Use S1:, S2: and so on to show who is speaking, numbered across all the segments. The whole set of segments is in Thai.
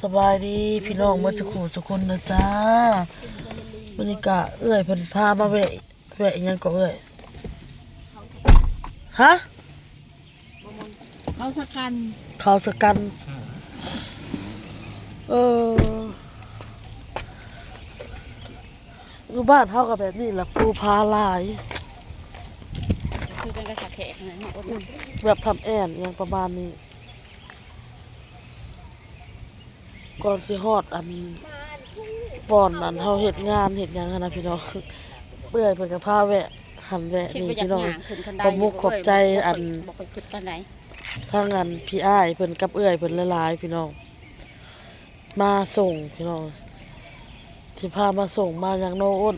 S1: สบายดีพี่น้องมาสักครู่สักคนนะจ้าบรรยากาศเอื้อยเพิ่นพามาแวะยังก็เอื้อยฮะ
S2: เขาสกัน
S1: เขาสกันอยู่บ้านเฮาก็แบบนี้ล่ะปูพาหลาย
S2: คือกันกับสาแขกนะ
S1: แบบทำแอนอย่างประมาณนี้ก่อนสิฮอดอันป่อนอันเฮาเฮ็ดงานเฮ็ดหยังหั้นนะพี่น้องเอื้อยเพิ่นก็พาแวะหันแวะนี่พี่น้องขอบมุกขอบใจอัน
S2: บ่ไปขึ้นปานใด
S1: ทางอันพี่อ้ายเพิ่นกับเอื้อยเพิ่นหลายๆพี่น้องมาส่งพี่น้องที่พามาส่งมาอย่างโนอ้น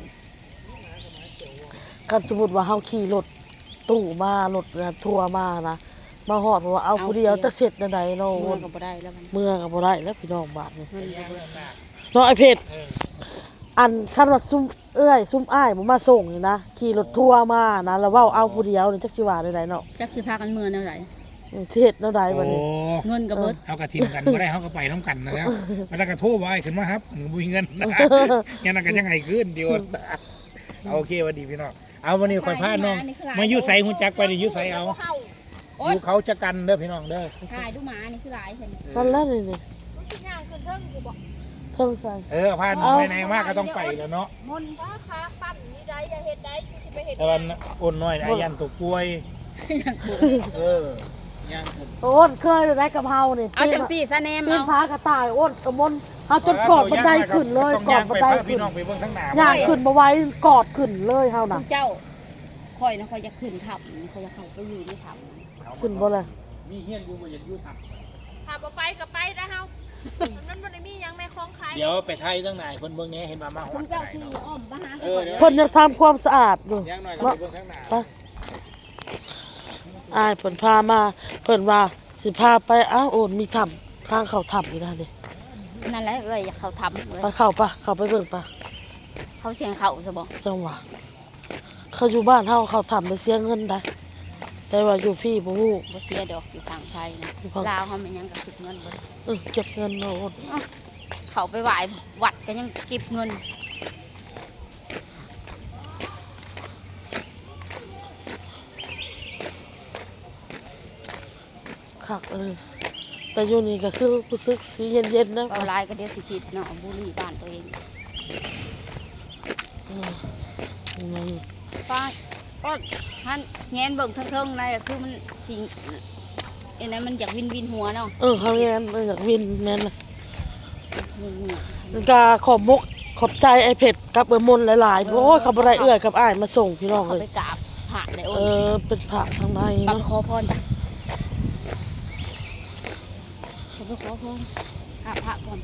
S1: กันสมมุติว่าเฮาขี่รถตู้มารถทัวร์มานะมาฮอดว่าเอาผู้เดียวจะเสร็จจังไดเนาะ
S2: เมืองก็บ่ได้แล้วมัน
S1: เมื่อก็บ่ได้แล้วพี่น้องบาดนี้
S2: เงินบ่เบิด
S1: เนาะไอ้เพชรอันคันว่าซุ่มเอื้อยซุ่มอ้ายบ่มาส่งนี่นะขี่รถทัวร์มานะแล้วเว้าเอาผู้เดียวนี่จักสิว่าได้เนาะ
S2: จักสิพากันเมืองแนวใด
S1: สิเฮ็ดแนวใดบัดนี้
S2: เงินก็เบิด
S3: เฮาก็ทีมกันบ่ได้เฮาก็ไปนํกันนะแล้วมันก็โทรบ่ให้ขึ้นมาครับมันก็บ่มีเงินงั้นก็ยังไงขึ้นเดียวโอเคสวัสดีพี่น้องเอาวันนี้ค่อยพาน้องมาอยู่ไสฮู้จักไปนี่อยู่ไสเอาอยู่เขาจะกันเด้อพี่น้องเด้อ
S2: ถ่ายดูหมานี่คือหลายเห็น
S1: นั่นแหละนี่
S2: มันสิย่างขึ้นเทิงอยู่บ่
S1: เพิ่งใส่
S3: พาน้องไปไหนมาก็ต้องไปแล้วเนาะ
S2: มนฟ้าค้าปั้นนี่ได้อย่าเฮ็ดได้สิไปเฮ็ด
S3: แต่วันอ่อนน้อยอายันตกป่วยยัง
S1: โอ้นเคยได้กับเฮานี่
S2: เอาจังซี่ซะแนม
S1: ปีนผากระต่ายโอ้นกระมนเฮาจนกอดบันไดขึ้นเลยกอดบันไดขึ้น
S3: พี่น้องไปเบิ่งทั้งหน้า
S1: ย่างขึ้นบ่ไหว้กอดขึ้นเลยเฮาน่ะ
S2: เจ้าข่อยนะข่อยจะขึ้นทับข่อยจะเข้าไปอยู่ในทับ
S1: ขึ้นบ่ล่ะ
S3: มีเฮียนอยู่บ่อยากอยู่ทับ
S2: ถ้าบ่ไปก็ไปนะเฮามันบ่ได้มีหยังแม่ของขาย
S3: เดี๋ยวไปไทยทั้งหน้าเพิ่นเบิ่งแหน่เห็นว่ามาฮอด
S2: เจ้าที่อ้อมมาหา
S1: เพิ่นยังทำความสะอาดอยู่
S3: ย่างน้อยก็ไปเบิ่งทั้งหน้า
S1: ไปอ้ายเพิ่นพามาเพิ่นว่าสิพาไปอ้าวโอนมีถ้ำทางเข้าถ้ำอยู่นั่นดิ
S2: นั่นแหละเอ้ยอยากเข้าทํเลย
S1: ไปเข้าปะเข้าไปเบิ่งปะ
S2: เขาเสียงเข้าซะบ่
S1: จังหวะเขาอยู่บ้านเฮาเข้าถ้ำได้เสียเงินได้แต่ว่าอยู่พี่บ่ฮู้
S2: บ่เสียดอกอยู่ทางไทยนะลาวเฮามันยังก็คิดเงินเบิด
S1: เก็บเงินเนาะ
S2: เขาไปไหว้วัดก็ยังเก็บเงิน
S1: คักแต่อยู่นี่ก็คือรู้สึกสีเย็นๆนะ
S2: เอาลายก็เดี๋ยวสิคิดเนาะบุรีบ้านตัวเองป้าก็ท่านแงนเบิ่งทั้งๆในคือมันสิไอ้นั้นมันอยากวินหัวเนาะ
S1: เขาแงนอยากวินแม่นน่ะก็ขอบมุกขอบใจไอ้เผ็ดกับมนหลายๆโอ้ยเขาบ่ได้เอื้อยกับอ้ายมาส่งพี่น้องเลย
S2: ไปกราบพระได้
S1: เป็นพระทางใน
S2: เนาะ
S1: เนาะ
S2: ขอพรจะไปขอพรกราบพระก่อน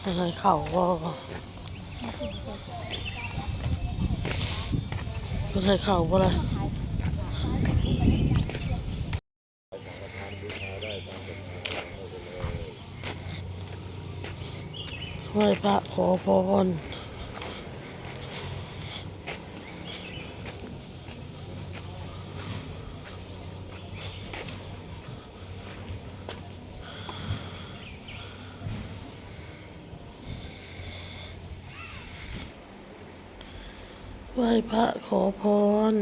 S1: อะไรเขาก็เป็นไรเขาบ่ล่ะไหว้พระขอพรไหว้พระขอพร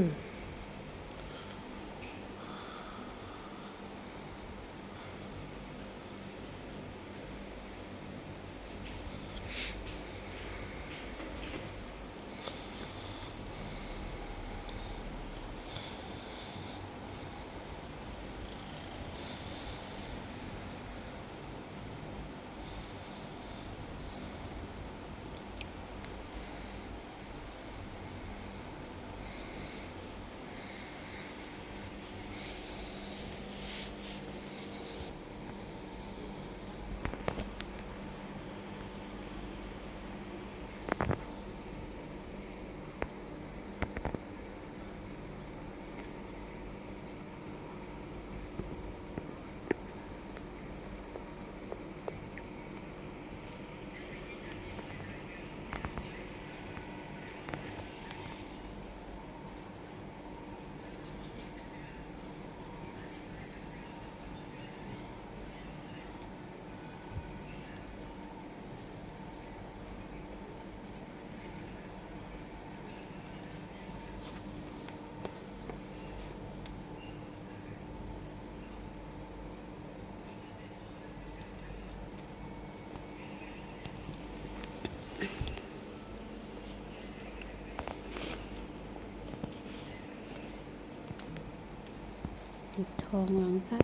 S2: ของหลังค่ะ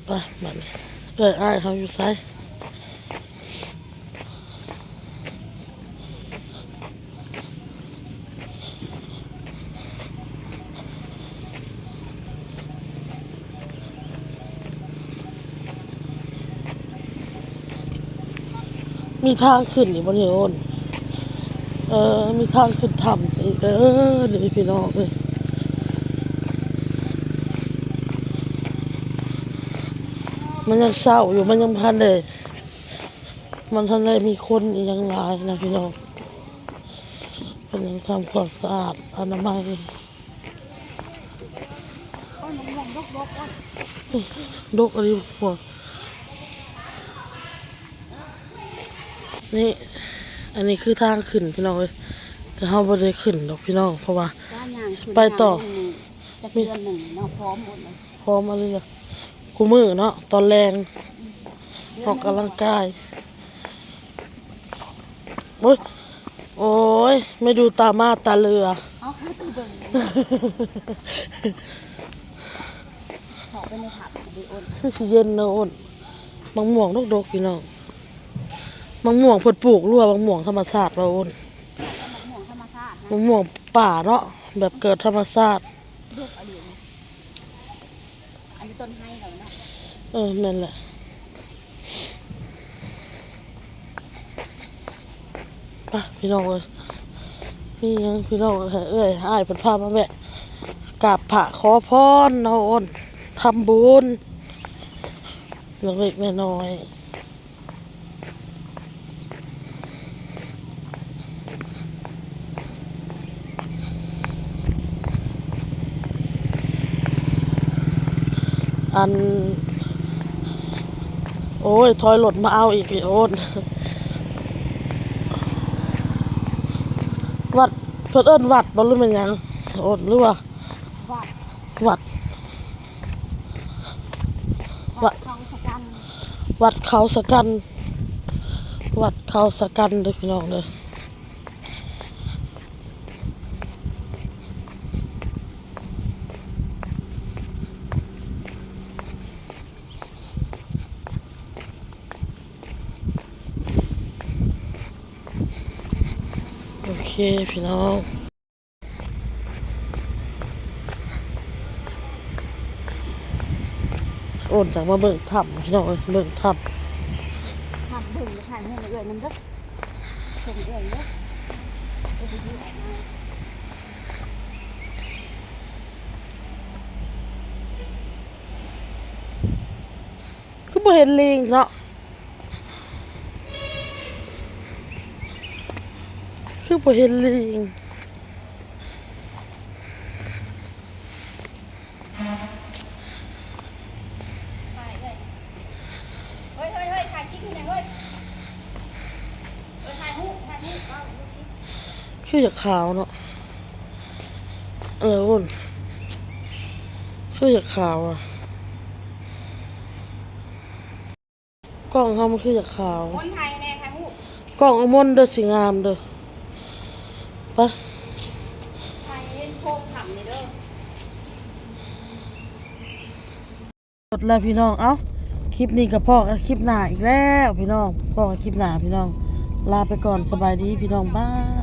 S1: ไปมันอ้ายเขาอยู่ไสมีทางขึ้นอีกบ่เนี่ยโอนมีทางขึ้นถ้ำอีกนี่พี่น้องเอ้ยมันยังเศร้าอยู่มันยังพันเลยมันทันได้มีคนอีกอย่างหลายนะพี่น้องมันยังทำความสะอาดอนามัยดกอะไรพวกนี่อันนี้คือทางขึ้นพี่น้องเลยแต่เราไม่ได้ขึ้นดอกพี่น้องเพราะว่าไปต่อ
S2: จะเดือนหนึ่งเนาะพร้อมหมดเลย
S1: พร้อมอะไรเลยกูมือเนาะตอนแรงออกกำลังกายโอ้ยโอ้ยไม่ดูตามาตาเรือ
S2: เอาให้ตีเบิ่งขอไปในถังดิโอน
S1: คือสิเย็นเนาะอ้นบางม่วงดกๆพี่น้องบางม่วงเพิ่นปลูกรั่วบางม่วงธรรมชาติว่าอ้น
S2: มะม่วงธรรมชาตินะ
S1: บางม่วงป่าเนาะแบบเกิดธรรมชาติ
S2: ลูกอะไรอันนี้ต้นไม้เหรอเนาะ
S1: นั่นแหละไปพี่น้องเอ้ยมีหยังพี่น้องเอ้ยอ้ายเพิ่นพามาแวะกราบพระขอพรเนาะอ้นทำบุญเล็กๆน้อยๆอันโอ้ยถอยรถมาเอาอีกพี่โอนวัดเพิ่นเอิ้นวัดบ่รู้เป็นหยังโอนหรือว่า
S2: วัด
S1: วัด
S2: วัดเขาสกัน
S1: วัดเขาสกันวัดเขาสกันเด้อพี่น้องเด้อโอเคพี่น้องโอนจากมาเบิ่งถ้ำพี่น้องเอ้ยเบิ่งถ้
S2: ทำเบิ่งแล้วถ่ายให้เอื่อยน้ำเด้อส่งเอื่อยเด้อไปดูออกมา
S1: ำคือบ่เห็นลิงเนาะคือบ่เห็นลิง
S2: ไปเลยเฮ้ยถ่ายคลิปให้หน่อยเฮ้ยถ่ายรูปเอารูปนี้
S1: คืออยากขาวเนาะอ้นคืออยากขาวอ่ะกล้องเขามันคืออยากขาว
S2: คนไทยแน่ถ่ายรูป
S1: กล้องอมนเด้อสิงามเด้อไป
S2: ถ่ายเล่นโคมขำนี่เด้อ
S1: หมดแล้วพี่น้องเอ้าคลิปนี้กับพ่อกันคลิปหน้าอีกแล้วพี่น้องพ่อกันคลิปหน้าพี่น้องลาไปก่อนสบายดีพี่น้องบ๊าย